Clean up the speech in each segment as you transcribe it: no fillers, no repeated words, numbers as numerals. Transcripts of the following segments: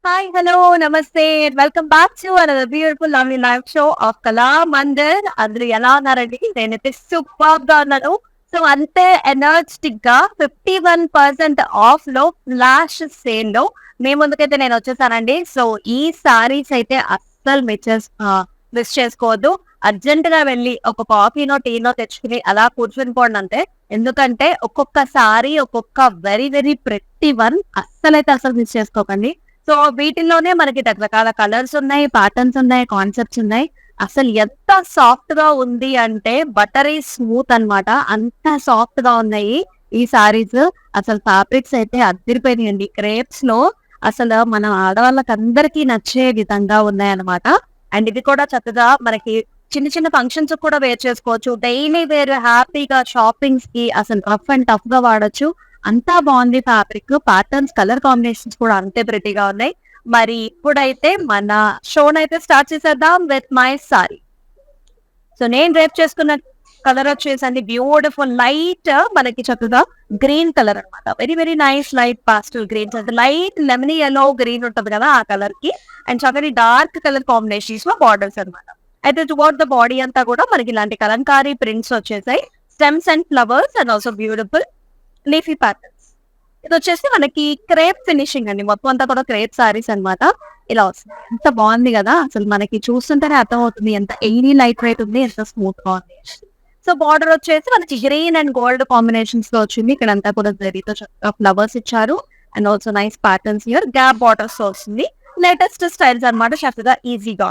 Hi, hello, namaste, and welcome back to another beautiful, lovely live show of Kala Mandir. అందరూ ఎలా ఉన్నారండి? నేనైతే super గా ఉన్నాను. సో అంతే ఎనర్జెటిక్ గా 51% ఆఫ్ లో ఫ్లాష్ సేల్ లో మీ ముందుకైతే నేను వచ్చేసానండి. సో ఈ సారీస్ అయితే అస్సలు మిస్ చేసుకోవద్దు. అర్జెంట్ గా వెళ్ళి ఒక కాఫీనో టీనో తెచ్చుకుని అలా కూర్చుని పోండి అంతే. ఎందుకంటే ఒక్కొక్క సారీ ఒక్కొక్క వెరీ వెరీ ప్రతి వన్ అస్సలు మిస్ చేసుకోకండి. సో వీటిల్లోనే మనకి రకరకాల కలర్స్ ఉన్నాయి, ప్యాటర్న్స్ ఉన్నాయి, కాన్సెప్ట్స్ ఉన్నాయి. అసలు ఎంత సాఫ్ట్ గా ఉంది అంటే బటరీ స్మూత్ అన్నమాట. అంత సాఫ్ట్ గా ఉన్నాయి ఈ సారీస్. అసలు ఫ్యాబ్రిక్స్ అయితే అదిరిపోయినాయండి. క్రేప్స్ లో అసలు మన ఆడవాళ్ళకి అందరికీ నచ్చే విధంగా ఉన్నాయన్నమాట. అండ్ ఇది కూడా చక్కగా మనకి చిన్న చిన్న ఫంక్షన్స్ కూడా వేర్ చేసుకోవచ్చు. డైలీ వేర్ హ్యాపీగా షాపింగ్స్ కి అసలు రఫ్ అండ్ టఫ్ గా వాడొచ్చు. అంతా బాగుంది ఫ్యాబ్రిక్. ప్యాటర్న్స్, కలర్ కాంబినేషన్స్ కూడా అంతే ప్రెటీగా ఉన్నాయి. మరి ఇప్పుడైతే మన షోనైతే స్టార్ట్ చేసేద్దాం విత్ మై సారీ. సో నేను రేపు చేసుకున్న కలర్ వచ్చేసండి బ్యూటిఫుల్ లైట్ మనకి చక్కగా గ్రీన్ కలర్ అన్నమాట. Very very nice light pastel greens అంటే లైట్ లెమనీ ఎల్లో గ్రీన్ ఉంటుంది కదా ఆ కలర్ కి. అండ్ చక్కని డార్క్ కలర్ కాంబినేషన్స్ లో బార్డర్స్ అన్నమాట. అయితే టువర్డ్ ద బాడీ అంతా కూడా మనకి ఇలాంటి కలంకారీ ప్రింట్స్ వచ్చేసాయి. Stems and flowers and also beautiful leafy patterns. ఇది వచ్చేసి మనకి క్రేప్ ఫినిషింగ్ అండి. మొత్తం అంతా కూడా క్రేప్ సారీస్ అన్నమాట. ఇలా వస్తుంది. ఎంత బాగుంది కదా! అసలు మనకి చూస్తుంటేనే అర్థమవుతుంది. ఎంత ఎయిరీ లైట్ వెయిట్ ఉంది. ఎంత స్మూత్ గా ఉంది. సో బార్డర్ వచ్చేసి మనకి గ్రీన్ అండ్ గోల్డ్ కాంబినేషన్స్ లో వచ్చింది. ఇక్కడంతా కూడా జరీతో చక్కగా ఫ్లవర్స్ ఇచ్చారు. And also nice patterns here. Gap borders తో వస్తుంది. లేటెస్ట్ స్టైల్స్ అన్నమాట. చక్కగా ఈజీగా.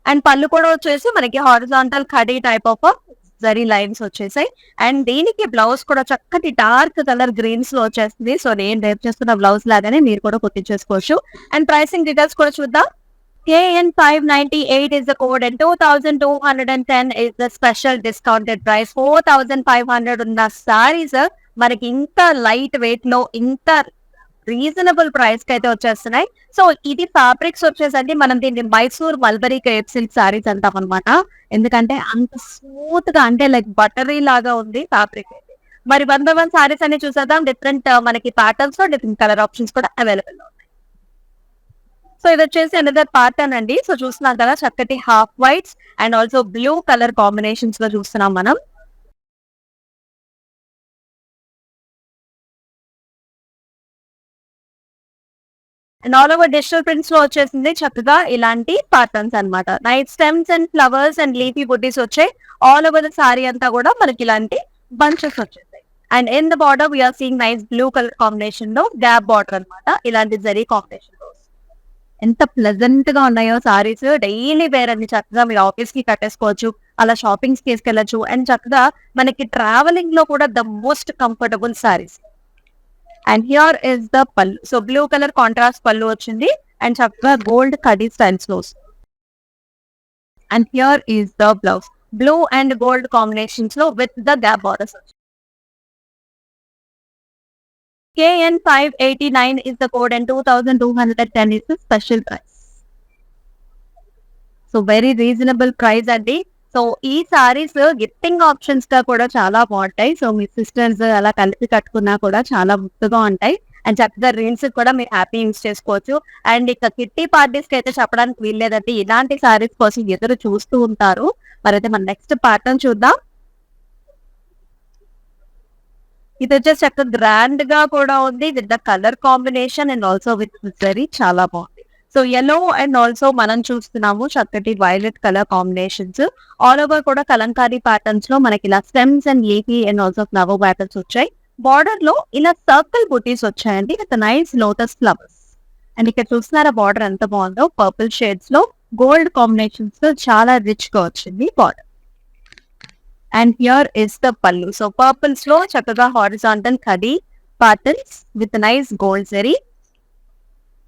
అండ్ పళ్ళు కూడా వచ్చేసి మనకి horizontal khadi type of zari lines వచ్చేసాయి. అండ్ దీనికి బ్లౌజ్ కూడా చక్కటి డార్క్ కలర్ గ్రీన్స్ లో వచ్చేస్తుంది. సో నేను రేపు చేస్తున్న బ్లౌజ్ లాగానే మీరు కూడా కుట్టించేసుకోవచ్చు. అండ్ ప్రైసింగ్ డీటెయిల్స్ కూడా చూద్దాం. KN 598 is the code and 2210 is the special discounted price. 4500 ఉన్న సారీస్ మనకి ఇంత లైట్ వెయిట్ లో ఇంత రీజనబుల్ ప్రైస్ కి అయితే వచ్చేస్తున్నాయి. సో ఇది ఫ్యాబ్రిక్స్ వచ్చేసండి మనం దీన్ని Mysore mulberry crepe silk saris అంటాం అనమాట. ఎందుకంటే అంత స్మూత్ గా అంటే లైక్ బటరీ లాగా ఉంది ఫ్యాబ్రిక్. మరి 1 సారీస్ అన్ని చూసేద్దాం. డిఫరెంట్ మనకి ప్యాటర్న్స్ లో డిఫరెంట్ కలర్ ఆప్షన్స్ కూడా అవైలబుల్ ఉన్నాయి. సో ఇది వచ్చేసి అనదర్ ప్యాటర్న్ అండి. సో చూస్తున్నాం కదా చక్కటి half whites and also blue colour combinations లో చూస్తున్నాం మనం. And all over digital prints లో వచ్చేసింది చక్కగా ఇలాంటి ప్యాటర్న్స్ అన్నమాట. Night stems and flowers and leafy buddies వచ్చాయి. ఆల్ ఓవర్ ద సారీ అంతా కూడా మనకి ఇలాంటి బంచెస్ వచ్చేసాయి. And in the border we're seeing nice blue colour combination లో గ్యాప్ బార్డర్ అన్నమాట. ఇలాంటి జరీ కాంబినేషన్ లో ఎంత ప్లెజెంట్ గా ఉన్నాయో సారీస్. డైలీ వేర్ అన్ని చక్కగా మీరు ఆఫీస్ కి కట్టేసుకోవచ్చు. అలా షాపింగ్స్ తీసుకెళ్లొచ్చు. అండ్ చక్కగా మనకి ట్రావెలింగ్ లో కూడా the most comfortable saris. And here is the pallu. So blue colour contrast pallu వచ్చింది. అండ్ చక్కగా గోల్డ్ కడీ స్టైల్స్ లో వస్తుంది. And here is the blouse. Blue and gold combinations లో with the gap borders. KN 589 is the code and 2210 is the special price. So very reasonable price అండి. So ఈ saris gifting options గా కూడా చాలా బాగుంటాయి. సో మీ sisters అలా కలిపి కట్టుకున్నా కూడా చాలా ముద్దుగా ఉంటాయి. అండ్ చక్కగా రీల్స్ కూడా మీరు హ్యాపీ యూస్ చేసుకోవచ్చు. అండ్ ఇక కిట్టి పార్టీస్ కి అయితే చెప్పడానికి వీల్లేదండి. ఇలాంటి సారీస్ కోసం ఎదురు చూస్తూ ఉంటారు. మరైతే మన నెక్స్ట్ ప్యాటర్న్ చూద్దాం. ఇది వచ్చేసి చక్కగా గ్రాండ్ గా కూడా ఉంది with the colour combination and also with zari చాలా బాగుంది. సో యెల్లో అండ్ ఆల్సో మనం చూస్తున్నాము చక్కటి violet colour combinations. All over కూడా కలంకారీ ప్యాటర్న్స్ లో మనకి ఇలా stems and leafy and also flower patterns వచ్చాయి. బార్డర్ లో ఇలా సర్కిల్ బుటీస్ వచ్చాయండి with nice lotus flowers. And ఇక్కడ చూస్తున్నారా బార్డర్ ఎంత బాగుందో. పర్పుల్ షేడ్స్ లో గోల్డ్ కాంబినేషన్స్ తో చాలా రిచ్ గా వచ్చింది border. And here is the pallu. So purples లో చక్కగా horizontal khadi patterns with nice gold zari.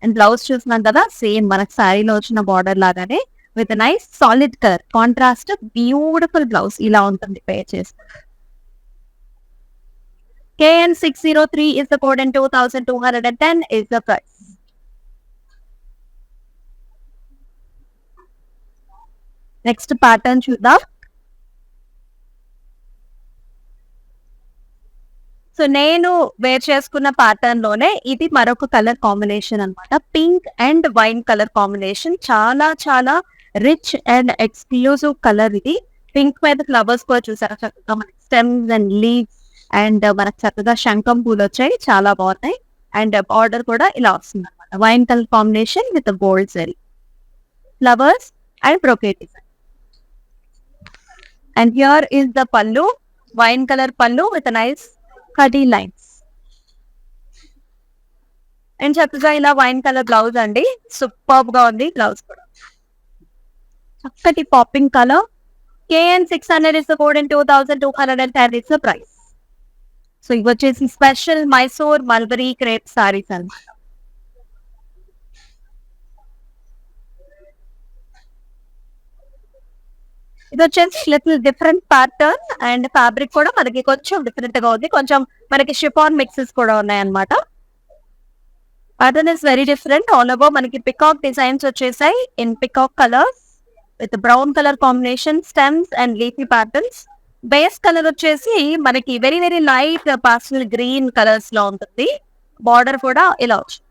And blouse చూస్తున్నాం కదా సేమ్ మనకు శారీలో వచ్చిన బార్డర్ లాగానే with nice solid colour contrast beautiful blouse ఇలా ఉంటుంది పేర్ చేసి. KN 603 is the code and 2210 is the price. Next pattern చూద్దాం. సో సో నేను వేర్ చేసుకున్న ప్యాటర్న్ లోనే ఇది మరొక కలర్ కాంబినేషన్ అన్నమాట. Pink and wine colour combination. చాలా చాలా రిచ్ అండ్ ఎక్స్క్లూజివ్ కలర్ ఇది. పింక్ మీద ఫ్లవర్స్ కూడా చూసారా చక్కగా, మనకి స్టెమ్స్ అండ్ లీవ్స్ అండ్ మనకు చక్కగా శంఖం పూలు వచ్చాయి, చాలా బాగున్నాయి. అండ్ బార్డర్ కూడా ఇలా వస్తుంది అనమాట. Wine colour combination with gold zari flowers and brocade design. And here is the పల్లు, వైన్ కలర్ పల్లు with nice khadi lines. And చక్కగా ఇలా వైన్ కలర్ బ్లౌజ్ అండి, సూపర్బ్ గా ఉంది బ్లౌజ్ కూడా. చక్కటి popping colour. KN 600 is the code and 2210 is the price. So ఇవి వచ్చేసి special Mysore mulberry crepe saris అన్నమాట. ఇది వచ్చేసి little different pattern and fabric కూడా మనకి కొంచెం డిఫరెంట్ గా ఉంది. కొంచెం మనకి షిఫాన్ మిక్సెస్ కూడా ఉన్నాయి అన్నమాట. Pattern is very different. All over మనకి పికాక్ డిజైన్స్ వచ్చేసాయి in peacock colours with brown colour combination, stems and leafy patterns. Base colour వచ్చేసి మనకి very very light పాస్టల్ green colours లో ఉంటుంది. బార్డర్ కూడా ఇలా వచ్చింది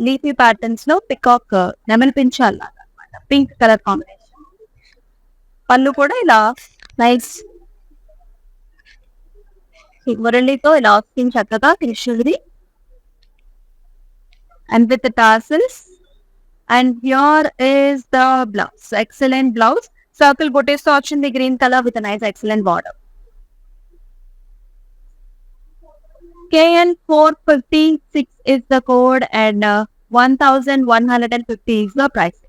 లీఫీ ప్యాటర్న్స్ లో పికాక్ నెమలి పించాలన్నమాట, పింక్ కలర్ కాంబినేషన్. పళ్ళు కూడా ఇలా నైస్ మురళితో ఇలా వస్తుంది చక్కగా త్రిశూలి and with tassels. And here is the blouse. Excellent blouse. Circle booties తో వచ్చింది green color with a nice excellent border. KN 456 is the code and 1150 is the price.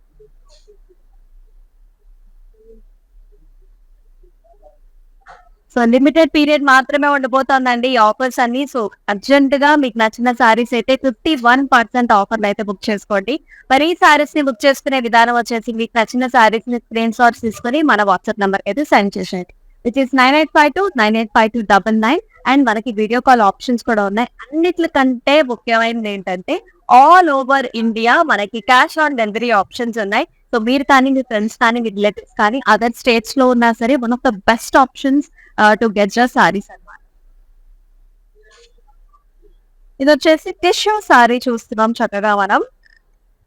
So limited period మాత్రమే ఉండబోతోందండి ఈ offers అన్ని. So urgent గా మీకు నచ్చిన సారీస్ అయితే 51% ఆఫర్లు అయితే బుక్ చేసుకోండి. మరి ఈ సారీస్ ని బుక్ చేసుకునే విధానం వచ్చేసి మీకు నచ్చిన సారీస్ ని స్క్రీన్ షాట్స్ తీసుకుని మన వాట్సాప్ నెంబర్ అయితే సెండ్ చేసేయండి, విచ్ ఇస్ 9852985299. అండ్ మనకి వీడియో కాల్ ఆప్షన్స్ కూడా ఉన్నాయి. అన్నిటికంటే ముఖ్యమైనది ఏంటంటే ఆల్ ఓవర్ ఇండియా మనకి క్యాష్ ఆన్ డెలివరీ ఆప్షన్స్ ఉన్నాయి. సో మీరు కానీ మీ ఫ్రెండ్స్ కానీ మీ రిలేటివ్స్ కానీ అదర్ స్టేట్స్ లో ఉన్నా సరే one of the best options to get the saris అన్నమాట. ఇది వచ్చేసి టిష్యూ సారీ చూస్తున్నాం చక్కగా మనం.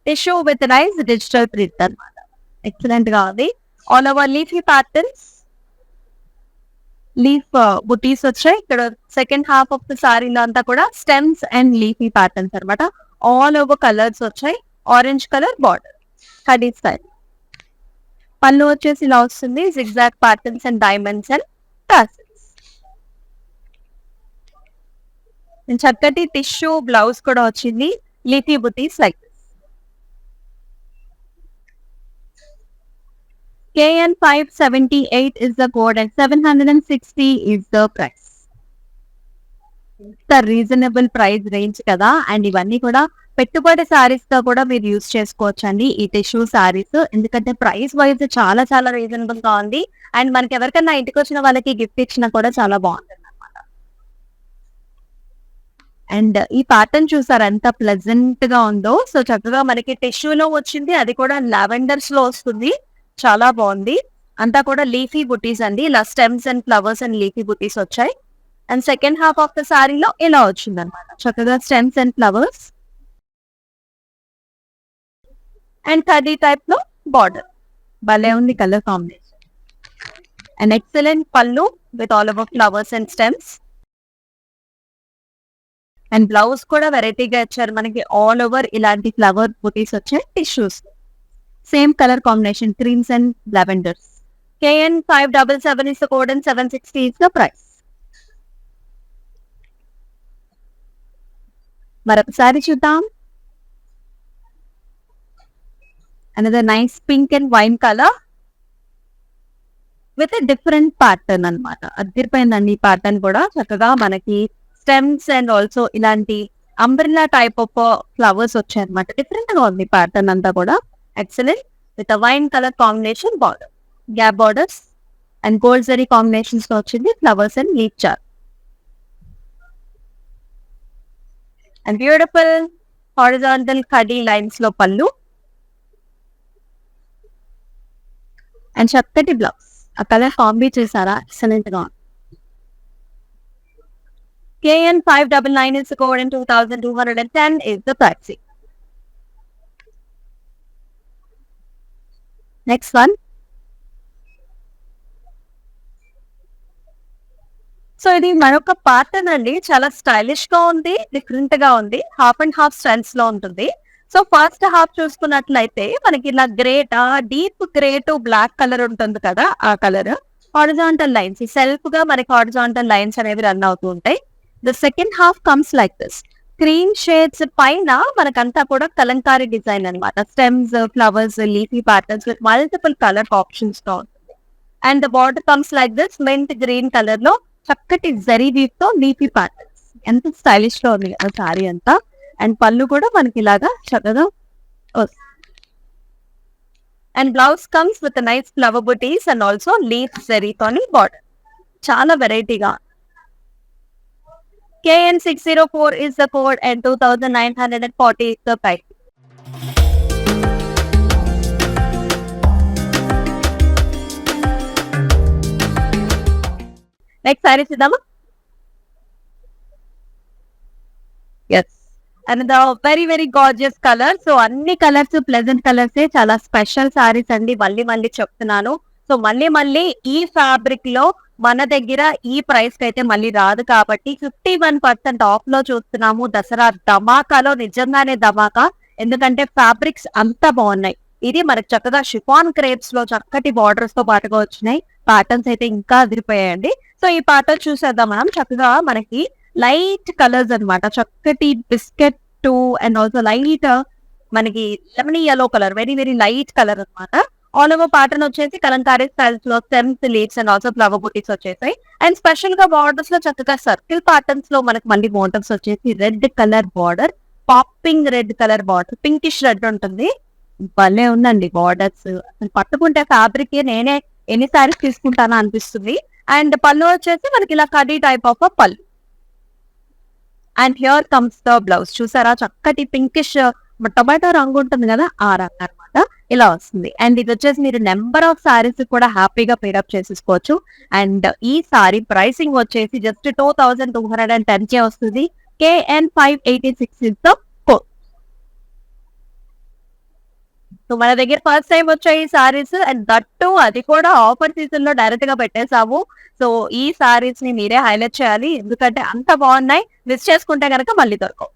Tissue with nice digital print అన్నమాట. ఎక్సలెంట్ గా ఉంది. All over leafy patterns, leaf బుటీస్ వచ్చాయి. ఇక్కడ సెకండ్ హాఫ్ ఆఫ్ ద సారీలో అంతా కూడా స్టెమ్స్ అండ్ లీఫీ ప్యాటర్న్స్ అన్నమాట. ఆల్ ఓవర్ కలర్స్ వచ్చాయి. Orange colour border khadi style. పళ్ళు వచ్చేసి ఇలా వస్తుంది, zigzag patterns and diamonds and tassels. చక్కటి టిష్యూ బ్లౌజ్ కూడా వచ్చింది, leafy buttis like this. KN 578 is the code and 760 is the price. Reasonable price range కదా. అండ్ ఇవన్నీ కూడా పెట్టుబడి సారీస్ గా కూడా మీరు యూజ్ చేసుకోవచ్చు అండి ఈ టిష్యూ సారీస్, ఎందుకంటే ప్రైస్ వైజ్ చాలా చాలా రీజనబుల్ గా ఉంది. అండ్ మనకి ఎవరికైనా ఇంటికి వచ్చిన వాళ్ళకి గిఫ్ట్ ఇచ్చినా కూడా చాలా బాగుంటుంది అనమాట. అండ్ ఈ ప్యాటర్న్ చూసారు ఎంత ప్లెజెంట్ గా ఉందో. సో చక్కగా మనకి టిష్యూలో వచ్చింది, అది కూడా లావెండర్స్ లో వస్తుంది, చాలా బాగుంది. అంతా కూడా లీఫీ బుటీస్ అండి, ఇలా stems and flowers and leafy butis వచ్చాయి. And second half of the సారీలో ఇలా వచ్చింది అనమాట, చక్కగా స్టెమ్స్ అండ్ ఫ్లవర్స్ అండ్ కర్రీ టైప్ లో బార్డర్. భలే ఉంది colour combination. And excellent pallu with all over flowers and stems. And blouse కూడా వెరైటీగా ఇచ్చారు మనకి, ఆల్ ఓవర్ ఇలాంటి ఫ్లవర్ బుటీస్ వచ్చాయి. Tissues same colour combination, creams and lavenders. KN 577 is the code and 760 is the price. మరొకసారి చూద్దాం. Another nice pink and wine colour with different pattern అనమాట. అదిరిపోయిందండి ఈ ప్యాటర్న్ కూడా. చక్కగా మనకి స్టెమ్స్ అండ్ ఆల్సో ఇలాంటి అంబ్రెల్లా టైప్ ఆఫ్ ఫ్లవర్స్ వచ్చాయి అనమాట. డిఫరెంట్ గా ఉంది ప్యాటర్న్ అంతా కూడా. Excellent with wine colour combination border, gap borders and gold zari combinations లో వచ్చింది ఫ్లవర్స్ అండ్ లీఫ్ చార్. అండ్ బ్యూటిఫుల్ హారిజాంటల్ కడీ లైన్స్ లో పళ్ళు అండ్ చక్కటి బ్లౌజ్. ఆ కలర్ కాంబీ చేశారా, ఎక్సలెంట్ గా. KN599 is the code and 2210 is the pricing. Next one. So ఇది మరొక ప్యాటర్న్ అండి. చాలా స్టైలిష్ గా ఉంది, డిఫరెంట్ గా ఉంది. హాఫ్ అండ్ హాఫ్ స్టైల్స్ లో ఉంటుంది. సో ఫస్ట్ హాఫ్ చూసుకున్నట్లయితే మనకి ఇలా deep grey to black colour ఉంటుంది కదా, ఆ కలర్. హారిజాంటల్ లైన్స్, సెల్ఫ్ గా మనకి హారిజాంటల్ లైన్స్ అనేవి రన్ అవుతూ ఉంటాయి. The second half comes like this. Cream shades పైన మనకంతా కూడా కలంకారీ డిజైన్ అనమాట. Stems, flowers, leafy patterns with multiple colour options తో ఉంటుంది. And the border comes like this mint green colour లో చక్కటి జరీ వీవ్ తో లీఫీ ప్యాటర్న్స్. ఎంత స్టైలిష్ లో ఉంది కదా సారీ అంతా. అండ్ పళ్ళు కూడా మనకి ఇలాగా చక్కగా వస్తుంది. And blouse comes with nice flower buttis and also leaf జరీతోని border. చాలా వెరైటీగా. KN604 is the code and 2940 is the price. Next sari చూద్దామా? Yes, and very very gorgeous colour. So అన్ని కలర్స్ ప్లెజెంట్ కలర్స్, చాలా స్పెషల్ సారీస్ అండి. మళ్ళీ మళ్ళీ చెప్తున్నాను. So మళ్ళీ ఈ ఫ్యాబ్రిక్ లో మన దగ్గర ఈ ప్రైస్ కి అయితే మళ్ళీ రాదు కాబట్టి 51% ఆఫ్ లో చూస్తున్నాము. దసరా ధమాకాలో నిజంగానే ధమాకా, ఎందుకంటే ఫ్యాబ్రిక్స్ అంత బాగున్నాయి. ఇది మనకు చక్కగా షిఫాన్ క్రేప్స్ లో చక్కటి బార్డర్స్ తో పాటుగా వచ్చినాయి. ప్యాటర్న్స్ అయితే ఇంకా అదిరిపోయాయండి. సో ఈ ప్యాటర్న్ చూసేద్దాం మనం. చక్కగా మనకి లైట్ కలర్స్ అనమాట. చక్కటి బిస్కెట్ టు అండ్ ఆల్సో లైట్ మనకి lemony yellow colour, very very light colour అనమాట. ఆల్ ఓవర్ ప్యాటర్న్ వచ్చేసి కలంకారీ స్టైల్స్ లో stems, leaves and also flower butis వచ్చేసాయి. అండ్ స్పెషల్ గా బార్డర్స్ లో చక్కగా సర్కిల్ ప్యాటర్న్స్ లో మనకి మళ్ళీ బార్డర్స్ వచ్చేసి red colour border, popping red colour border, pinkish red ఉంటుంది. భలే ఉందండి బార్డర్స్. పట్టుకుంటే ఫ్యాబ్రిక్ నేనే ఎన్ని సారీస్ తీసుకుంటానో అనిపిస్తుంది. అండ్ పళ్ళు వచ్చేసి మనకి ఇలా khadi type of pallu. And here comes the blouse. చూసారా, చక్కటి పింకిష్ టొమాటో రంగు ఉంటుంది కదా, ఆ రంగు అనమాట. ఇలా వస్తుంది. అండ్ ఇది వచ్చేసి మీరు నెంబర్ ఆఫ్ సారీస్ కూడా హ్యాపీగా పేరప్ చేసేసుకోవచ్చు. అండ్ ఈ సారీ ప్రైసింగ్ వచ్చేసి జస్ట్ 2210 వస్తుంది. KN586 is the code. So మన దగ్గర ఫస్ట్ టైం వచ్చాయి ఈ సారీస్, అండ్ దట్టు అది కూడా ఆఫర్ సీజన్ లో డైరెక్ట్ గా పెట్టేసాము. సో ఈ సారీస్ ని మీరే హైలైట్ చేయాలి, ఎందుకంటే అంత బాగున్నాయి. మిస్ చేసుకుంటే కనుక మళ్ళీ దొరకవు.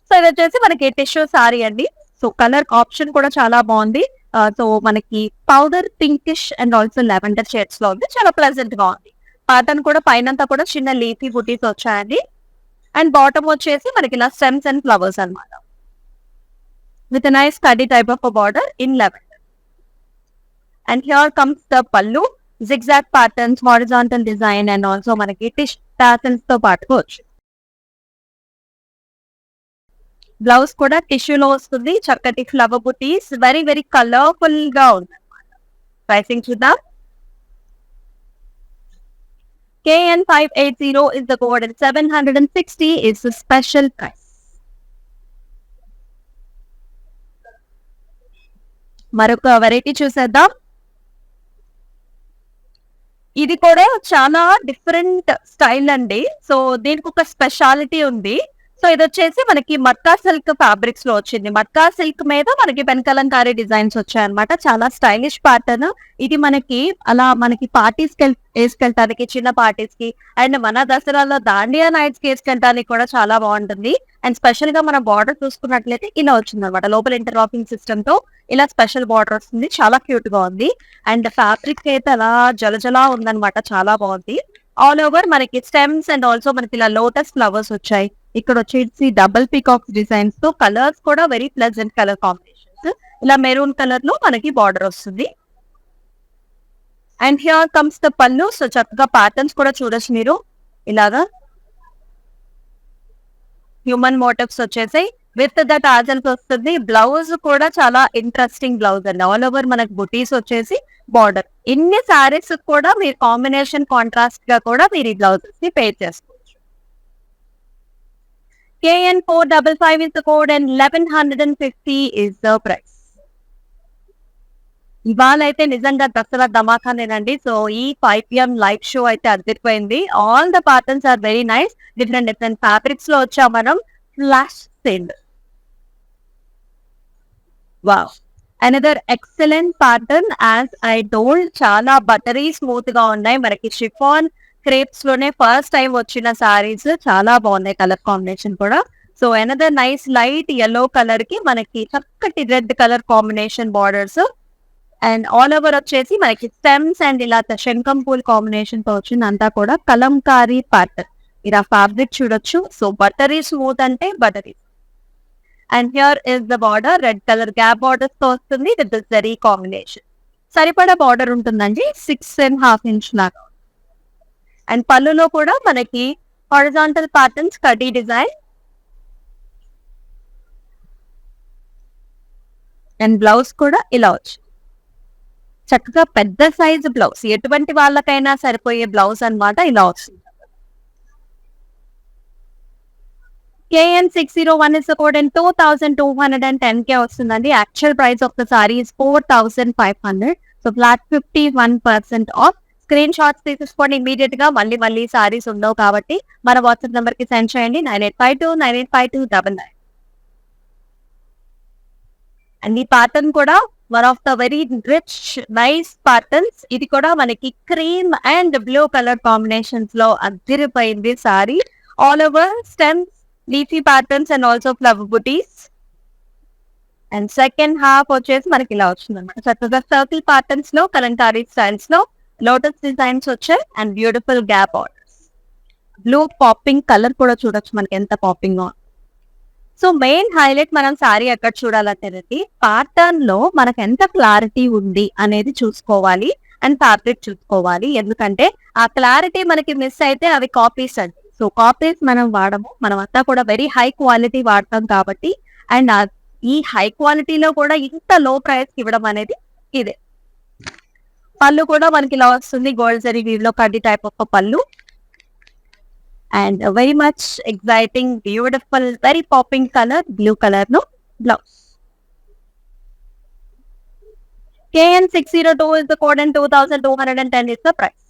సో ఇది వచ్చేసి మనకి టిష్యూ సారీ అండి. సో కలర్ ఆప్షన్ కూడా చాలా బాగుంది. సో మనకి powder pinkish and also lavender shades లో ఉంది. చాలా ప్లెజెంట్ గా ఉంది. ప్యాటర్న్ కూడా పైనంతా కూడా చిన్న లీఫీ బుటీస్ వచ్చాయండి. అండ్ బాటమ్ వచ్చేసి మనకి ఇలా స్టెమ్స్ అండ్ ఫ్లవర్స్ అనమాట, with a nice cutty type of a border in lavender. And here comes the pallu, zigzag patterns, horizontal design and also manaki tassels తో పాటుగా వచ్చి. బ్లౌజ్ కూడా టిష్యూ లో వస్తుంది. చక్కటి ఫ్లవర్ బుటీస్, వెరీ వెరీ కలర్ఫుల్ గా ఉంది. ప్రైసింగ్ చూద్దాం. KN580 is the code and 760 is the special price. మరొక వెరైటీ చూసేద్దాం. ఇది కూడా చాలా డిఫరెంట్ స్టైల్ అండి. సో దీనికి ఒక స్పెషాలిటీ ఉంది. సో ఇది వచ్చేసి మనకి మట్కా సిల్క్ ఫ్యాబ్రిక్స్ లో వచ్చింది. మట్కా సిల్క్ మీద మనకి పెన్కలంకారీ డిజైన్స్ వచ్చాయన్నమాట. చాలా స్టైలిష్ ప్యాటర్న్ ఇది. మనకి పార్టీస్ కి వేసుకెళ్ళటానికి, చిన్న పార్టీస్ కి, అండ్ మన దసరాలో దాండియా నైట్స్ కి వేసుకెళ్ళటానికి కూడా చాలా బాగుంటుంది. అండ్ స్పెషల్ గా మన బార్డర్ చూసుకున్నట్లయితే ఇలా వచ్చింది అనమాట. లోపల ఇంటర్లాకింగ్ సిస్టమ్ తో ఇలా స్పెషల్ బార్డర్ వస్తుంది. చాలా క్యూట్ గా ఉంది. అండ్ ఫ్యాబ్రిక్ అయితే అలా జలజలా ఉందన్నమాట. చాలా బాగుంది. ఆల్ ఓవర్ మనకి స్టెమ్స్ అండ్ ఆల్సో మనకి ఇలా లోటస్ ఫ్లవర్స్ వచ్చాయి. ఇక్కడ వచ్చేసి డబుల్ పీకాక్స్ డిజైన్స్ తో, కలర్స్ కూడా వెరీ ప్లెజెంట్ కలర్ కాంబినేషన్స్. ఇలా మెరూన్ కలర్ లో మనకి బార్డర్ వస్తుంది. అండ్ హియర్ కమ్స్ ద పళ్ళు. సో చక్కగా ప్యాటర్న్స్ కూడా చూడొచ్చు మీరు. ఇలాగా హ్యూమన్ మోటివ్స్ వచ్చేసాయి. విత్ ద టాజల్స్ వస్తుంది. బ్లౌజ్ కూడా చాలా ఇంట్రెస్టింగ్ బ్లౌజ్ అండి. ఆల్ ఓవర్ మనకి బుటీస్ వచ్చేసి బార్డర్. ఇన్ని సారీస్ కూడా మీరు కాంబినేషన్ కాంట్రాస్ట్ గా కూడా మీరు ఈ బ్లౌజెస్ ని పేర్ చేసుకోవచ్చు. KN455 is the code and 1150 is the price. ఇవాళ అయితే నిజంగా దసరా ధమాకానేనండి. సో ఈ 5 PM లైవ్ షో అయితే అదిరిపోయింది. All the patterns are very nice. Different different fabrics లో వచ్చాం మనం. Flash sale. Wow! Another excellent pattern as I told చాలా బటరీ స్మూత్ గా ఉన్నాయి. మనకి షిఫాన్ క్రేప్స్ లోనే ఫస్ట్ టైం వచ్చిన సారీస్ చాలా బాగున్నాయి కలర్ కాంబినేషన్ కూడా. So another nice light yellow colour కి మనకి చక్కటి red colour combination borders and all over వచ్చేసి మనకి స్టెమ్స్ అండ్ ఇలా శంఖం పూల్ కాంబినేషన్ తో వచ్చింది అంతా కూడా కలంకారీ ప్యాటర్న్. ఇలా ఫ్యాబ్రిక్ చూడొచ్చు. సో బటరీ స్మూత్ అంటే buttery. And here is the border red colour gap borders తో వస్తుంది విత్ దిస్ జరీ కాంబినేషన్. సరిపడా బార్డర్ ఉంటుందండి 6.5 ఇంచ్ లాగా. అండ్ పళ్ళులో కూడా మనకి హారిజాంటల్ ప్యాటర్న్స్ కటీ డిజైన్ అండ్ బ్లౌజ్ కూడా ఇలా వచ్చి చక్కగా పెద్ద సైజ్ బ్లౌజ్ ఎటువంటి వాళ్ళకైనా సరిపోయే బ్లౌజ్ అన్నమాట ఇలా వస్తుంది. KN601 is the code and 2210K వస్తుందండి. Actual price of the sorry is 4500. So flat 51% of. Screen shots తీసుకోండి ఇమీడియట్ గా. మళ్ళీ సారీస్ ఉండవు కాబట్టి మన వాట్సాప్ నెంబర్ కి సెండ్ చేయండి 9852985299. అండ్ ఈ ప్యాటర్న్ కూడా one of the very rich nice patterns. ఇది కూడా మనకి cream and blue colour combinations లో అదిరిపోయింది sorry. All over stems leafy patterns and also flower buttis. And second half వచ్చేసి మనకి ఇలా వచ్చింది అనమాట. చక్కగా సర్కిల్ ప్యాటర్న్స్ లో కలంకారీ స్టైల్స్ లో లోటస్ డిజైన్స్ వచ్చాయి and beautiful gap borders. Blue popping colour కూడా చూడొచ్చు మనకి ఎంత పాపింగ్ గా. సో మెయిన్ హైలైట్ మనం సారీ ఎక్కడ చూడాలంటేనండి ప్యాటర్న్ లో మనకు ఎంత క్లారిటీ ఉంది అనేది చూసుకోవాలి అండ్ ఫ్యాబ్రిక్ చూసుకోవాలి. ఎందుకంటే ఆ క్లారిటీ మనకి మిస్ అయితే అవి కాపీస్ అండి. సో కాపీస్ మనం వాడము. మనం అంతా కూడా వెరీ హై క్వాలిటీ వాడతాం కాబట్టి. అండ్ ఈ హై క్వాలిటీలో కూడా ఇంత లో ప్రైస్ ఇవ్వడం అనేది ఇదే. పళ్ళు కూడా మనకి ఇలా వస్తుంది గోల్డ్ జరీ వీవ్ లో కడ్డీ టైప్ ఆఫ్ పళ్ళు. And a very much exciting, beautiful, very popping color, blue color, no blouse. KN602 is the code and 2210 is the price.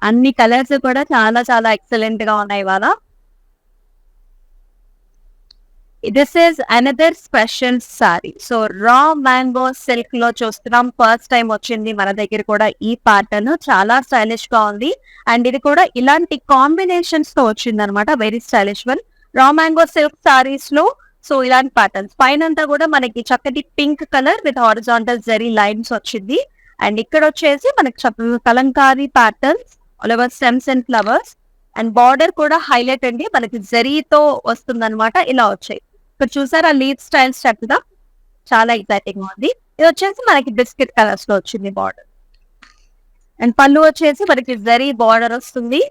అన్ని కలర్స్ కూడా చాలా చాలా ఎక్సలెంట్ గా ఉన్నాయి ఇవాళ. This is another special sorry. So raw mango silk లో చూస్తున్నాం. First time వచ్చింది మన దగ్గర కూడా ఈ ప్యాటర్న్. చాలా స్టైలిష్ గా ఉంది అండ్ ఇది కూడా ఇలాంటి కాంబినేషన్స్ తో వచ్చింది అనమాట. Very stylish one raw mango silk saris లో. సో ఇలాంటి ప్యాటర్న్స్ పైన అంతా కూడా మనకి చక్కటి pink colour with horizontal zari lines వచ్చింది. అండ్ ఇక్కడ వచ్చేసి మనకి చక్కగా Kalamkari patterns all over stems and flowers and border కూడా హైలైట్ అండి మనకి జరీతో వస్తుంది అనమాట. ఇలా వచ్చాయి ఇక్కడ చూసారా లీవ్ స్టైల్స్ చక్కగా చాలా ఎక్సైటింగ్ గా ఉంది. ఇది వచ్చేసి మనకి బిస్కెట్ కలర్స్ లో వచ్చింది బార్డర్. అండ్ పళ్ళు వచ్చేసి మనకి జరీ బార్డర్ వస్తుంది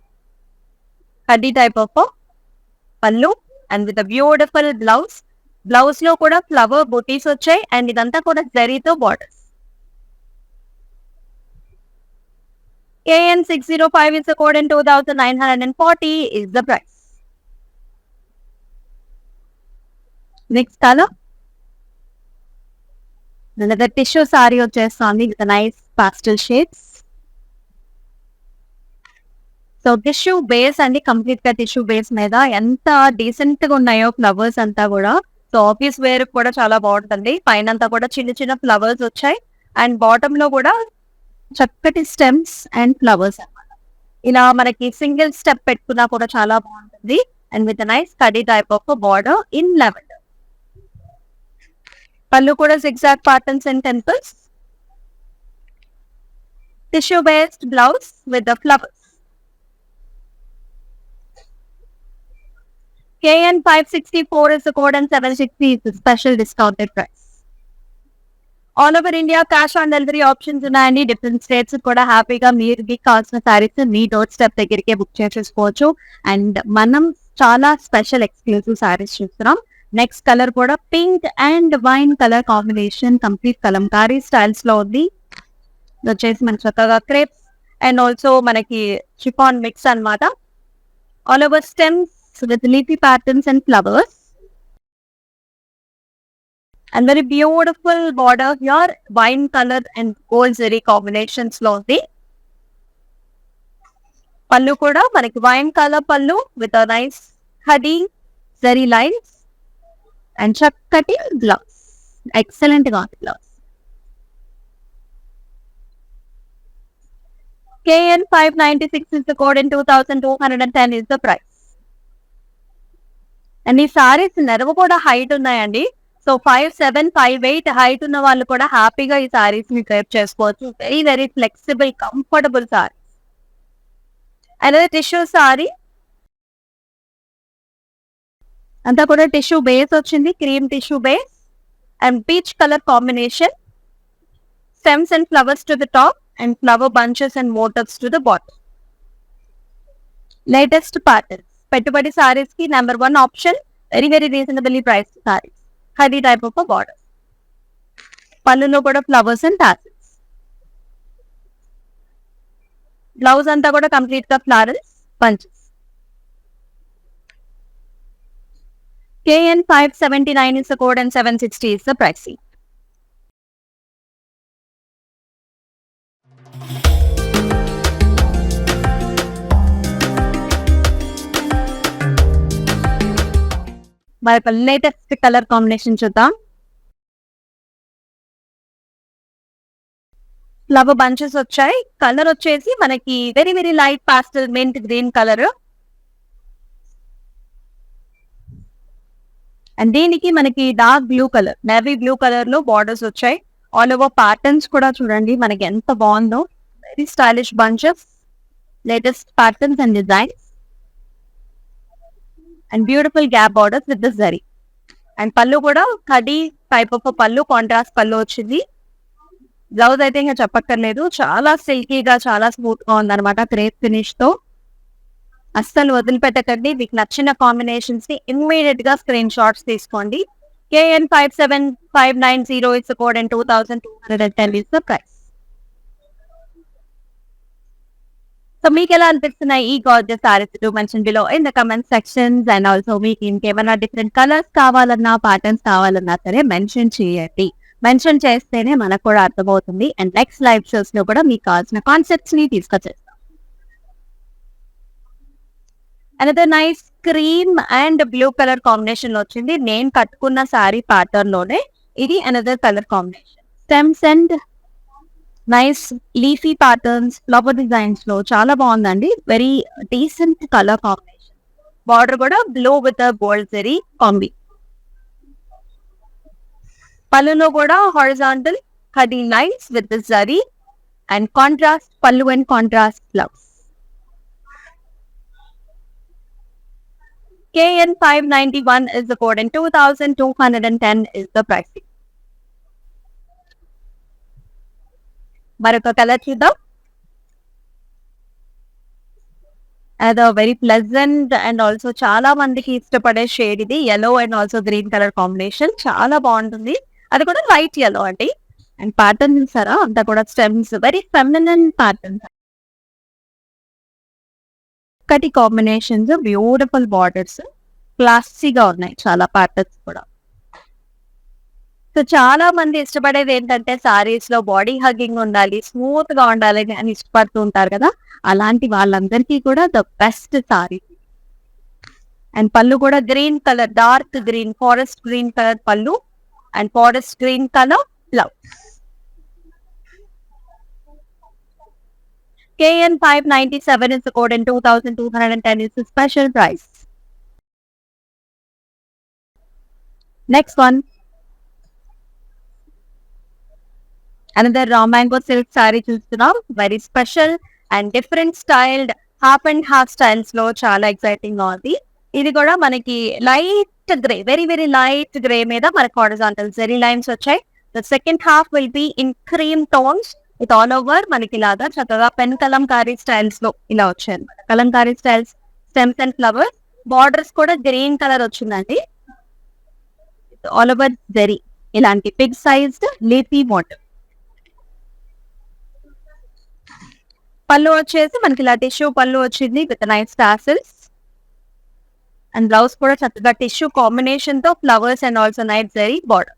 కడ్డీ type of pallu and with beautiful blouse. Blouse లో కూడా ఫ్లవర్ బుటీస్ వచ్చాయి అండ్ ఇదంతా కూడా జరీతో borders. KN605 is the code and 2940 is the price. Next colour another tissue sari వచ్చేస్తుంది with nice pastel shades. So tissue base అండి కంప్లీట్ గా టిష్యూ బేస్ మీద ఎంత డీసెంట్ గా ఉన్నాయో ఫ్లవర్స్ అంతా కూడా. సో ఆఫీస్ వేర్ కూడా చాలా బాగుంటుంది. పైన అంతా కూడా చిన్న చిన్న ఫ్లవర్స్ వచ్చాయి అండ్ బాటమ్ లో కూడా చక్కటి స్టెమ్స్ అండ్ ఫ్లవర్స్ అన్నమాట. ఇలా మనకి సింగిల్ స్టెప్ పెట్టుకున్నా కూడా చాలా బాగుంటుంది and with nice khadi type of border in lavender. పళ్ళు కూడా zigzag patterns and temples. Tissue based blouse with the flowers. KN564 is the code and 760 is the special discounted price. All over India cash on delivery options ఉన్నాయండి. Different states కూడా హ్యాపీగా మీకు కావాల్సిన సారీస్ మీ door step దగ్గరికే book చేసేసుకోవచ్చు. And మనం చాలా special exclusive saris చూస్తున్నాం. నెక్స్ట్ కలర్ కూడా pink and wine colour combination complete Kalamkari styles లో ఉంది. ఇది వచ్చేసి మనకి చక్కగా క్రేప్స్ అండ్ ఆల్సో మనకి షిఫాన్ మిక్స్ అన్నమాట. All over stems with leafy patterns and flowers. And very beautiful border here, wine colour and gold zari combinations లో ఉంది. పళ్ళు కూడా మనకి wine colour pallu with nice హడీ జరీ లైన్స్ అండ్ చక్కటి గ్లౌస్. ఎక్సలెంట్ గా ఉంది gloss. KN 596 is the code and 2210 is the price. And ఈ సారీస్ నెరవ కూడా హైట్ ఉన్నాయండి. సో 5'7", 5'8" హైట్ ఉన్న వాళ్ళు కూడా హ్యాపీగా ఈ సారీస్ ని డ్రైప్ చేసుకోవచ్చు. Very very flexible comfortable sorry. అనేది టిష్యూ సారీ అంతా కూడా టిష్యూ బేస్ వచ్చింది, cream tissue base and peach colour combination. Stems and flowers to the top and flower bunches and motifs to the bottom. Latest patterns. పెట్టుబడి sarees కి number 1 option. Very very reasonably priced sarees. Heavy type of a border. పళ్ళులో కూడా flowers and tassels. Blouse అంతా కూడా complete గా florals, bunches. KN 579 is the code and 760 is the pricing. మరి latest colour combination చూద్దాం. Flower bunches వచ్చాయి. Colour వచ్చేసి మనకి very very light pastel mint green colour. And దీనికి మనకి dark blue colour, navy blue colour లో borders వచ్చాయి. All over patterns కూడా చూడండి మనకి ఎంత బాగుందో. Very stylish bunches, latest patterns and designs and beautiful gap borders with the zari. And pallu కూడా కడీ type of pallu, contrast pallu వచ్చింది. బ్లౌజ్ అయితే ఇంకా చెప్పక్కర్లేదు, చాలా సిల్కీగా చాలా స్మూత్ గా ఉందన్నమాట. క్రేప్ ఫినిష్ తో అస్సలు వదిలిపెట్టకండి. మీకు నచ్చిన కాంబినేషన్స్ ని ఇమ్మీడియట్ గా స్క్రీన్ షాట్స్ తీసుకోండి. KN 57590 is the code and 2210 is the price. So మీకు ఎలా అనిపిస్తున్నాయి ఈ gorgeous saris? To mention below in the comment sections. And also మీకు ఇంకేమైనా డిఫరెంట్ కలర్స్ కావాలన్నా, ప్యాటర్న్స్ కావాలన్నా సరే మెన్షన్ చేయండి. మెన్షన్ చేస్తేనే మనకు కూడా అర్థమవుతుంది. అండ్ నెక్స్ట్ లైవ్ షోస్ లో కూడా మీకు కావాల్సిన కాన్సెప్ట్స్ ని తీసుకొచ్చేస్తాం. Another nice cream and blue colour combination లో వచ్చింది. నేను కట్టుకున్న సారీ ప్యాటర్న్ లోనే ఇది another colour combination. Stems and nice leafy patterns, flower designs లో చాలా బాగుందండి. Very decent colour combination. Border కూడా blue with gold zari combi. పళ్ళులో కూడా హారిజాంటల్ కడీ lines with zari and contrast pallu and contrast flowers. KN 591 is the code and 2210 is the pricing. మరొక colour చూద్దాం. అది వెరీ ప్లెజెంట్ అండ్ ఆల్సో చాలా మందికి ఇష్టపడే షేడ్ ఇది. yellow and also green colour combination చాలా బాగుంటుంది. అది కూడా లైట్ yellow అండి. అండ్ ప్యాటర్న్ చూసారా అంతా కూడా స్టెమ్స్, వెరీ ఫెమినిన్ ప్యాటర్న్. కటి కాంబినేషన్స్, బ్యూటిఫుల్ బార్డర్స్, క్లాసీగా ఉన్నాయి చాలా ప్యాటర్న్స్ కూడా. సో చాలా మంది ఇష్టపడేది ఏంటంటే సారీస్ లో బాడీ హగ్గింగ్ ఉండాలి, స్మూత్ గా ఉండాలి అని ఇష్టపడుతూ ఉంటారు కదా. అలాంటి వాళ్ళందరికీ కూడా the best sorry. And pallu కూడా green colour, dark green, forest green colour pallu and forest green colour blouse. KN 597 is the code and 2210 is the special price. Next one. Another raw mango silk saree చూస్తున్నాం. Very special and different styled half and half styles లో చాలా exciting గా ఉంది. ఇది కూడా మనకి light grey, very very light grey మీద మనకి హారిజాంటల్ జెరీ లైన్స్ వచ్చాయి. The second half will be in cream tones with all over మనకి ఇలాగా చక్కగా పెన్ కలంకారీ స్టైల్స్ లో ఇలా వచ్చాయి అనమాట. Kalamkari styles, stems and flowers, borders కూడా గ్రీన్ కలర్ వచ్చిందండి. ఆల్ ఓవర్ జెరీ ఇలాంటి బిగ్ సైజ్డ్ లీఫీ మోటివ్. పళ్ళు వచ్చేసి మనకి ఇలా టిష్యూ పళ్ళు వచ్చింది with nice tassels. And blouse కూడా చక్కగా టిష్యూ కాంబినేషన్ తో flowers and also night zari border.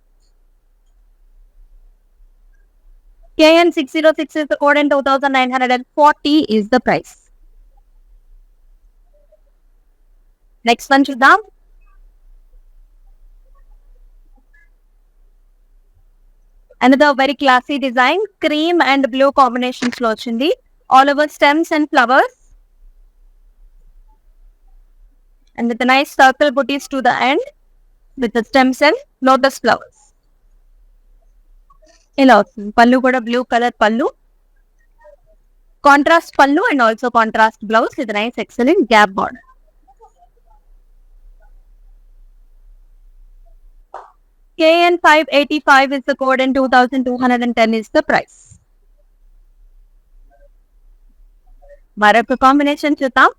KN606 is the code and 2,940 is the price. Next one చూద్దాం. Another very classy design, cream and blue combinations లో వచ్చింది. All over stems and flowers. And with a nice circle booties to the end with the stems and lotus flowers. ఇలా వస్తుంది. పళ్ళు కూడా blue colour పళ్ళు. Contrast pallu and also contrast blouse with nice excellent gap border. KN585 is the code and 2,210 is the price. మరొక combination చూద్దాం.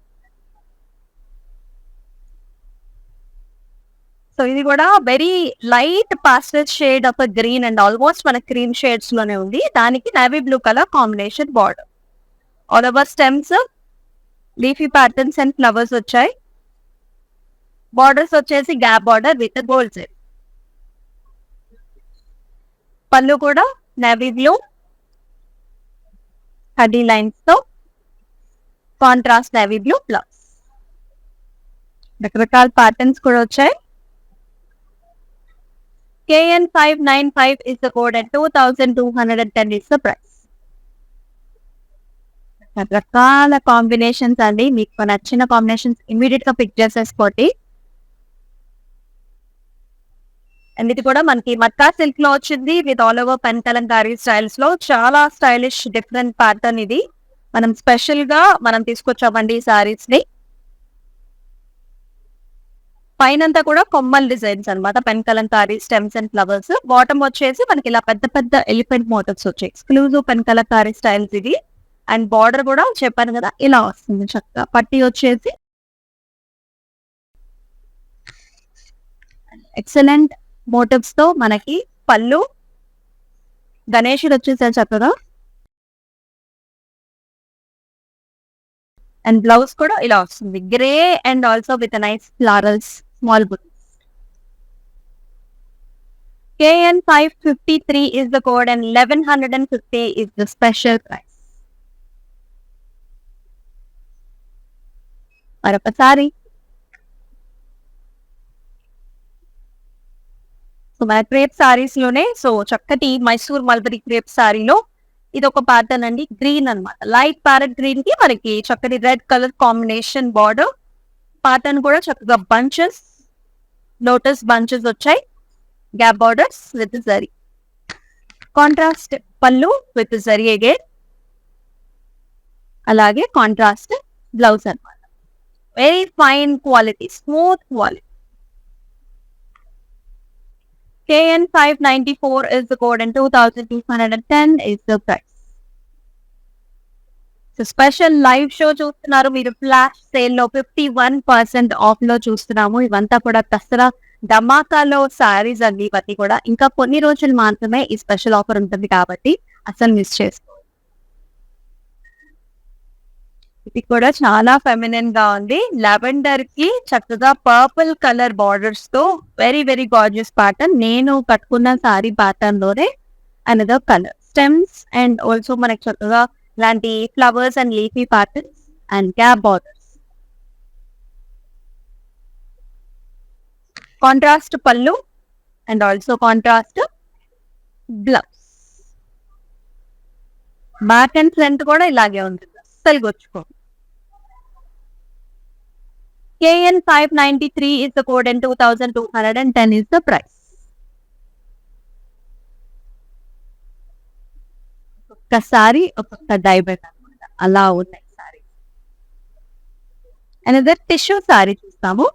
So ఇది కూడా very light pastel shade of green and almost మన క్రీమ్ షేడ్స్ లోనే ఉంది. దానికి navy blue colour combination border. All over stems, leafy patterns and flowers వచ్చాయి. Borders వచ్చేసి గ్యాప్ బార్డర్ విత్ గోల్డ్ జెల్. పళ్ళు కూడా నేవీ బ్లూ కడ్డీ లైన్స్ తో కాంట్రాస్ట్ నేవీ బ్లూ బ్లౌజ్. రకరకాల ప్యాటర్న్స్ కూడా వచ్చాయి. KN595 is the code and 2,210 is the price. రకరకాల కాంబినేషన్స్ అండి. మీకు నచ్చిన కాంబినేషన్స్ ఇమీడియట్ గా పిక్ చేసేసుకోండి. అండ్ ఇది కూడా మనకి మక్కా సిల్క్ లో వచ్చింది with all over pen Kalamkari styles లో. చాలా స్టైలిష్ డిఫరెంట్ ప్యాటర్న్ ఇది. మనం స్పెషల్ గా తీసుకొచ్చామండి ఈ సారీస్ ని. పైనంతా కూడా కొమ్మల్ డిజైన్స్ అనమాట, pen Kalamkari stems and flowers. Bottom వచ్చేసి మనకి ఇలా పెద్ద పెద్ద ఎలిఫెంట్ మోటివ్స్ వచ్చాయి. ఎక్స్క్లూజివ్ పెన్ కలంకారీ స్టైల్స్ ఇది. అండ్ బార్డర్ కూడా చెప్పాను కదా ఇలా వస్తుంది చక్కగా. పట్టి వచ్చేసి ఎక్సలెంట్ మోటివ్స్ తో మనకి పళ్ళు, గణేశుడు వచ్చేసారు చక్కగా. అండ్ బ్లౌజ్ కూడా ఇలా వస్తుంది grey and also with nice florals small booties. KN553 is the code and 1,150 is the special price. మరొకసారి సో మన క్రేప్ సారీస్ లోనే సో చక్కటి మైసూర్ మల్బరీ క్రేప్ సారీలో ఇది ఒక ప్యాటర్న్ అండి. గ్రీన్ అన్నమాట, లైట్ ప్యారెట్ గ్రీన్ కి మనకి చక్కటి red colour combination border. Pattern కూడా చక్కగా బంచెస్, లోటస్ బంచెస్ వచ్చాయి. Gap borders with zari. Contrast పళ్ళు విత్ జరీ అగైన్. అలాగే కాంట్రాస్ట్ బ్లౌజ్ అన్నమాట. Very fine quality, smooth quality. KN594 is the code and 2,210 is the price. So special live show చూస్తున్నారు మీరు. Flash sale లో 51% of లో చూస్తున్నాము. ఇవంతా కూడా దసరా ధమాకాలో సారీస్ అండి. ఇవన్నీ కూడా ఇంకా కొన్ని రోజులు మాత్రమే ఈ స్పెషల్ ఆఫర్ ఉంటుంది కాబట్టి అసలు మిస్ చేసుకోండి. ఇది కూడా చాలా ఫెమినిన్ గా ఉంది. లావెండర్ కి చక్కగా పర్పుల్ కలర్ బార్డర్స్ తో వెరీ వెరీ గార్జియస్ ప్యాటర్న్. నేను కట్టుకున్న సారీ ప్యాటర్న్ లోనే another colour stems and also మనకి చక్కగా ఇలాంటి flowers and leafy patterns and gap borders. Contrast pallu and also contrast blouse. Back and front కూడా ఇలాగే ఉంటుంది, అస్సలు గొచ్చుకో. KN593 is the code and 2,210 is the price. ఒక్కసారి ఒక్కొక్క డైబెట్ అనమాట, అలా ఉన్నాయి సారీ. అనదర్ టిష్యూ సారీ చూస్తాము.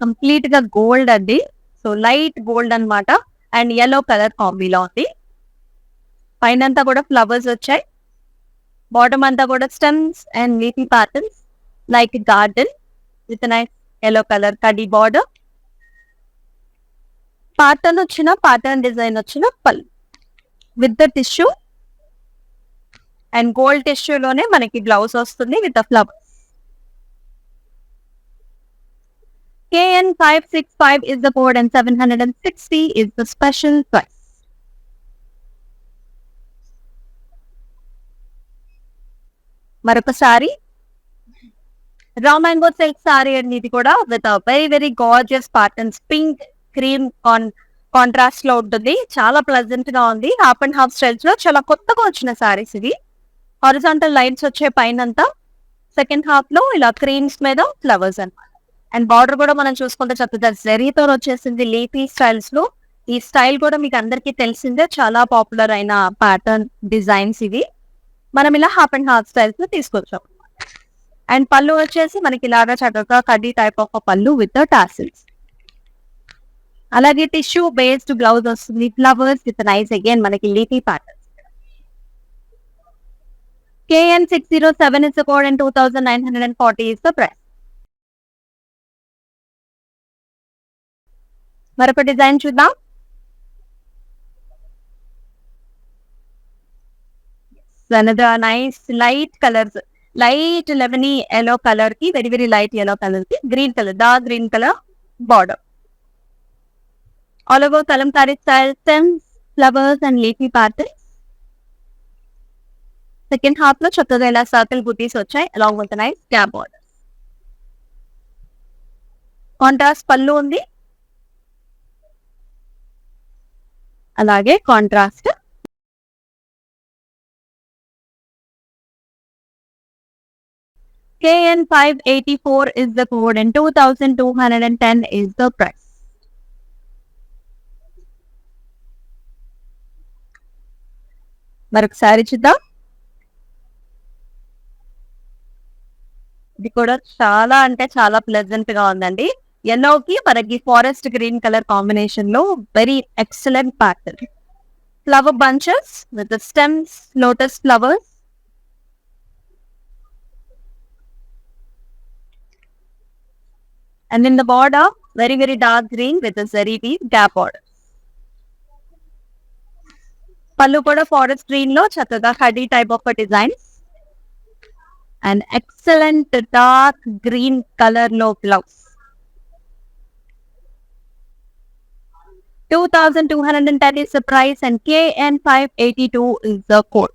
కంప్లీట్ గా గోల్డ్ అండి. సో లైట్ గోల్డ్ అన్నమాట అండ్ yellow కలర్ కాంబీలో ఉంది. పైన అంతా కూడా ఫ్లవర్స్ వచ్చాయి. బాటమ్ అంతా కూడా stems and leafy patterns like garden with nice yellow colour కడ్డీ బార్డర్. ప్యాటర్న్ డిజైన్ వచ్చిన పళ్ళు with the tissue and gold tissue లోనే మనకి బ్లౌజ్ వస్తుంది with the flowers. KN565 is the code and 760 is the special price. మరొక sorry raw mango silk sorry అండి. ఇది కూడా with very very gorgeous patterns, pink cream contrast లో ఉంటుంది. చాలా ప్లెజెంట్ గా ఉంది. హాఫ్ అండ్ హాఫ్ స్టైల్స్ లో చాలా కొత్తగా వచ్చిన సారీస్ ఇవి. హారిజాంటల్ లైన్స్ వచ్చే పైనంతా, సెకండ్ హాఫ్ లో ఇలా క్రీమ్స్ మీద ఫ్లవర్స్ అన్నమాట. అండ్ బార్డర్ కూడా మనం చూసుకుంటే చక్కగా జరీతో వచ్చేసింది లీఫీ స్టైల్స్ లో. ఈ స్టైల్ కూడా మీకు అందరికీ తెలిసిందే, చాలా పాపులర్ అయిన ప్యాటర్న్ డిజైన్స్ ఇవి. మనం ఇలా హాఫ్ అండ్ హాఫ్ స్టైల్స్ లో తీసుకొచ్చాం. అండ్ పళ్ళు వచ్చేసి మనకి ఇలాగా చక్కగా కడ్డీ టైప్ ఆఫ్ పళ్ళు విత్ టాసిల్స్. అలాగే టిష్యూ బేస్డ్ బ్లౌజ్ వస్తుంది, ఫ్లవర్స్ విత్ నైస్ అగైన్ మనకి leafy pattern. KN607 is the code and 2,940 is the price. మరొక డిజైన్ చూద్దాం. Another nice light colors, light lemony yellow color ki, very very light yellow color ki, green color, dark green color border. All over kalamkari style, stems, flowers and leafy patterns. Second half లో చక్కగా ఇలా circle బుటీస్ వచ్చాయి along with nice gap border. Contrast పళ్ళు ఉంది, అలాగే contrast. KN584 is the code and 2,210 is the price. మరొకసారి చూద్దాం. ఇది కూడా చాలా అంటే చాలా ప్లెజెంట్ గా ఉందండి. ఎల్లో కి మనకి ఫారెస్ట్ గ్రీన్ కలర్ కాంబినేషన్ లో very excellent pattern. Flower bunches with stems, lotus flowers. And in the border, very very dark green with a zari weave gap border. పళ్ళు కూడా ఫారెస్ట్ గ్రీన్ లో చక్కగా హడీ type of designs. And excellent dark green colour లో blouse. 2,210 is the price and KN582 is the code.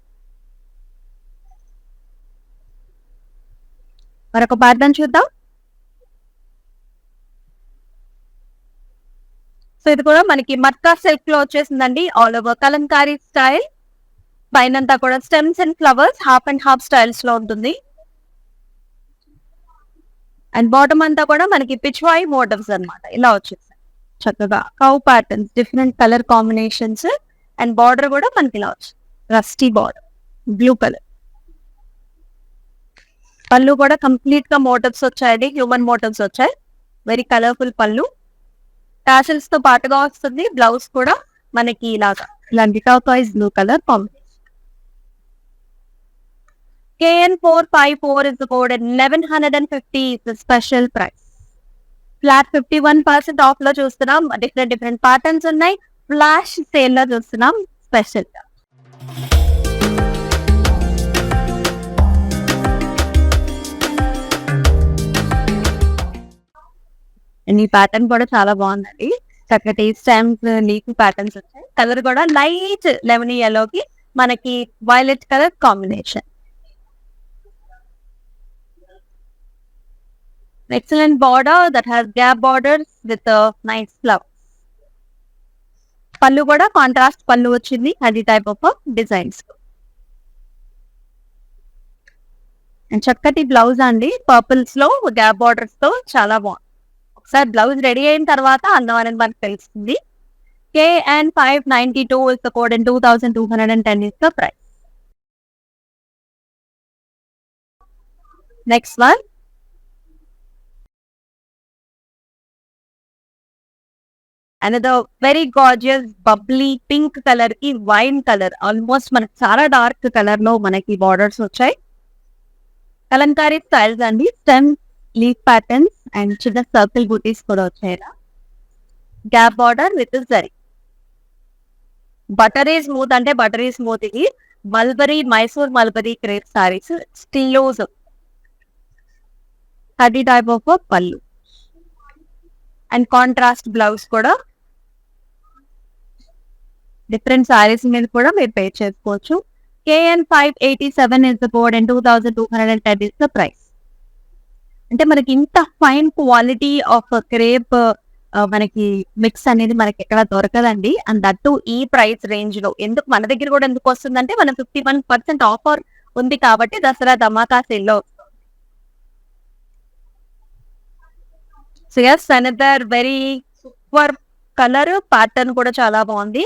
మరొక pattern చూద్దాం. So ఇది కూడా మనకి మట్కా సిల్క్ లో వచ్చేసిందండి. ఆల్ ఓవర్ కలంకారీ స్టైల్, పైనంతా కూడా stems and flowers half and half styles లో ఉంటుంది. అండ్ బాటమ్ అంతా కూడా మనకి పిచ్వాయి మోటివ్స్ అన్నమాట. ఇలా వచ్చేసాయి చక్కగా cow patterns, different colour combinations. And border కూడా మనకి ఇలా వచ్చింది రస్టీ బార్డర్, బ్లూ కలర్. పళ్ళు కూడా కంప్లీట్ గా మోటివ్స్ వచ్చాయండి, హ్యూమన్ మోటివ్స్ వచ్చాయి. వెరీ కలర్ఫుల్ పళ్ళు, టాసిల్స్ తో పాటుగా వస్తుంది. బ్లౌజ్ కూడా మనకి ఇలాగా ఇలాంటి turquoise blue colour combination. KN454 is the code and 1,150 is the special price. Flat 51% of లో చూస్తున్నాం. డిఫరెంట్ డిఫరెంట్ ప్యాటర్న్స్ ఉన్నాయి. ఫ్లాష్ సేల్ లో చూస్తున్నాం స్పెషల్ గా. ఈ ప్యాటర్న్ కూడా చాలా బాగుందండి. చక్కటి స్టెమ్స్, లీఫ్ ప్యాటర్న్స్ వచ్చాయి. కలర్ కూడా లైట్ లెమనీ ఎల్లోకి మనకి violet colour combination. Excellent border that has gap borders with a nice flowers. పళ్ళు కూడా కాంట్రాస్ట్ పళ్ళు వచ్చింది, అది టైప్ ఆఫ్ డిజైన్స్. అండ్ చక్కటి బ్లౌజ్ అండి, పర్పుల్స్ లో గ్యాప్ బార్డర్స్ తో చాలా బాగుంది. ఒకసారి బ్లౌజ్ రెడీ అయిన తర్వాత అందం అనేది మనకు తెలుస్తుంది. KN592 is the code and 2,210 is the price. Next one. Another very gorgeous bubbly pink color ki wine color, almost మనకి చాలా డార్క్ కలర్ లో మనకి బార్డర్స్ వచ్చాయి. కలంకారీ స్టైల్స్ అండి, స్టెమ్ లీఫ్ ప్యాటర్న్స్ అండ్ చిన్న సర్కిల్ బూటీస్ కూడా వచ్చాయి. Gap border with zari. Buttery smooth అంటే బటరీ స్మూత్. ఇది mulberry, Mysore mulberry crepe saris, స్టిల్లోస్, అది type of pallu. And contrast blouse కూడా డిఫరెంట్ సారీస్ మీద కూడా మీరు పే చేసుకోవచ్చు. KN587 is the code and 2210 is the price. అంటే మనకి ఇంత ఫైన్ క్వాలిటీ ఆఫ్ క్రేప్ మనకి మిక్స్ అనేది మనకి ఎక్కడ దొరకదండి. అండ్ దట్టు ఈ ప్రైస్ రేంజ్ లో ఎందుకు మన దగ్గర కూడా ఎందుకు వస్తుందంటే మనం 51% ఆఫర్ ఉంది కాబట్టి దసరా ధమాకా సేల్ లో. So yes another very super colour pattern కూడా చాలా బాగుంది.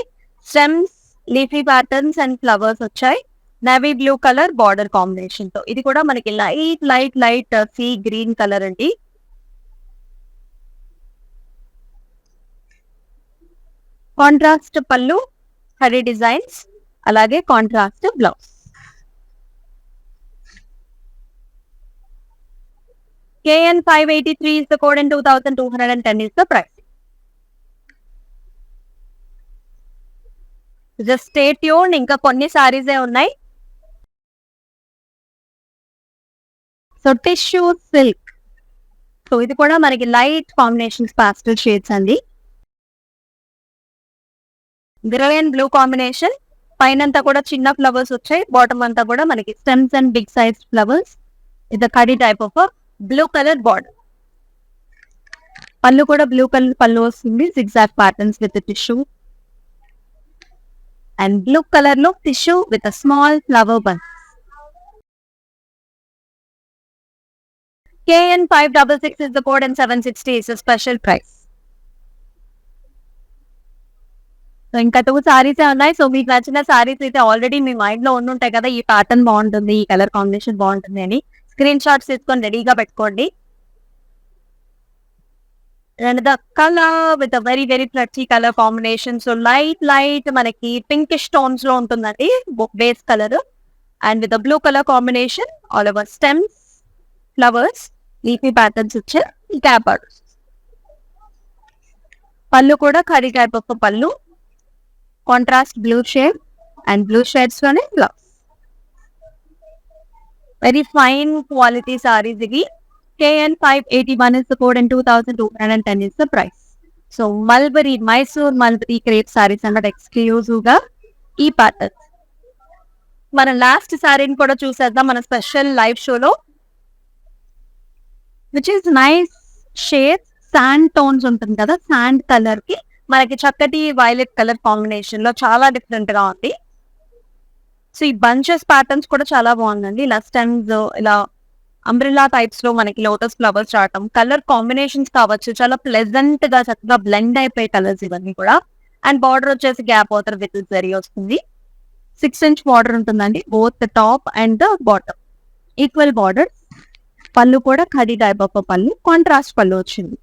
Stems leafy patterns and flowers వచ్చాయి. Navy blue colour border combination తో. ఇది కూడా మనకి light light light sea green colour అండి. కాంట్రాస్ట్ పళ్ళు, హరీ డిజైన్స్, అలాగే contrast blouse. KN583 is the code and 2210 is the price. Just stay tuned. ఇంకా కొన్ని సారీసే ఉన్నాయి. So tissue silk. సో ఇది కూడా మనకి లైట్ కాంబినేషన్స్ పాస్టల్ షేడ్స్ అండి. Grey and blue combination. పైన అంతా కూడా చిన్న ఫ్లవర్స్ వచ్చాయి. బాటమ్ అంతా కూడా మనకి stems and big size flowers. ఇది కడీ type of blue colour border. Pallu కూడా బ్లూ కలర్ పళ్ళు వస్తుంది. zigzag patterns with the tissue and blue color లో tissue with a small flower bunch. KN566 is the code and 760 is a special price. So ఇంకా 2 సారీసే ఉన్నాయి. So మీకు నచ్చిన సారీస్ అయితే already మీ mind లో ఉండుంటాయి కదా, ఈ ప్యాటర్న్ బాగుంటుంది, ఈ కలర్ కాంబినేషన్ బాగుంటుంది అని. స్క్రీన్ షాట్స్ తీసుకొని రెడీగా పెట్టుకోండి. And the colour with very very ప్లెట్సీ colour combination. So light light మనకి పింకిష్ టోన్స్ లో ఉంటుందండి base colour. And with blue colour combination all over stems, flowers, leafy patterns వచ్చే క్యాప్ ఆర్డర్స్. పళ్ళు కూడా కర్రీ type of pallu, contrast blue shade and blue shades లోనే blouse. Very fine quality saris ఇవి. KN581 is the code and 2210 is the price. So mulberry, Mysore mulberry crepe saris అన్నది exclusive గా ఈ pattern. మన last సారీని కూడా చూసేద్దాం మన స్పెషల్ లైవ్ షోలో, which is nice shade sand tones ఉంటుంది కదా, శాండ్ కలర్ కి మనకి చక్కటి వైలెట్ కలర్ కాంబినేషన్ లో చాలా డిఫరెంట్ గా ఉంది. సో ఈ బంచెస్ ప్యాటర్న్స్ కూడా చాలా బాగుందండి. ఇలా స్టెమ్స్, ఇలా అంబ్రిల్లా టైప్స్ లో మనకి లోటస్ ఫ్లవర్స్ రావటం, కలర్ కాంబినేషన్స్ కావచ్చు, చాలా ప్లెజెంట్ గా చక్కగా బ్లెండ్ అయిపోయే కలర్స్ ఇవన్నీ కూడా. అండ్ బార్డర్ వచ్చేసి గ్యాప్ వాటర్ విత్ జరీ వస్తుంది. 6 inch బార్డర్ ఉంటుందండి, both the top and the bottom equal border. Pallu కూడా khadi type of pallu, contrast pallu వచ్చింది.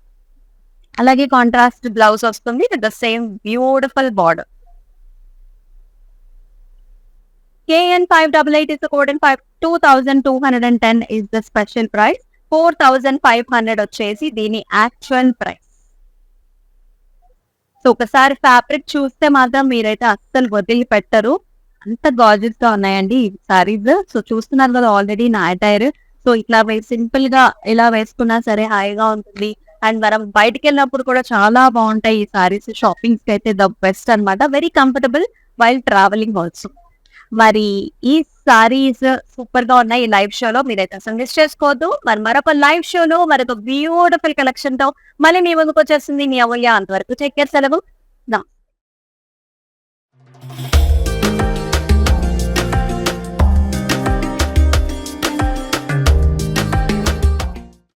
అలాగే కాంట్రాస్ట్ బ్లౌజ్ వస్తుంది with the same beautiful border. KN588 is the code and 2210 is the special price. 4500 వచ్చేసి దీని actual price. So ఒకసారి fabric చూస్తే మాత్రం మీరైతే అస్సలు వదిలి పెట్టరు, అంత గాజెస్ గా ఉన్నాయండి ఈ సారీస్. సో చూస్తున్నారు కదా ఆల్రెడీ నా అటైర్. సో ఇట్లా సింపుల్ గా ఇలా వేసుకున్నా సరే హాయిగా ఉంటుంది. అండ్ మనం బయటకు వెళ్ళినప్పుడు కూడా చాలా బాగుంటాయి ఈ సారీస్. షాపింగ్స్ కి అయితే ద బెస్ట్ అనమాట. Very comfortable while travelling also. మరి ఈ సారీస్ సూపర్ గా ఉన్నాయి ఈ లైవ్ షోలో, మీరైతే అసలు మిస్ చేసుకోవద్దు. మరి మరొక లైవ్ షోలో మరొక బ్యూటిఫుల్ కలెక్షన్ తో మళ్ళీ మీ ముందుకు వచ్చేస్తుంది మీ అమూల్య. అంతవరకు టేక్ కేర్, సెలవు.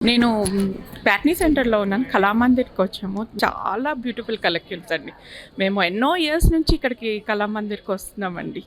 నేను ప్యాట్నీ సెంటర్లో ఉన్నాను, కళామందిర్కి వచ్చాము. చాలా బ్యూటిఫుల్ కలెక్షన్స్ అండి. మేము ఎన్నో ఇయర్స్ నుంచి ఇక్కడికి కళామందిర్కి వస్తున్నామండి.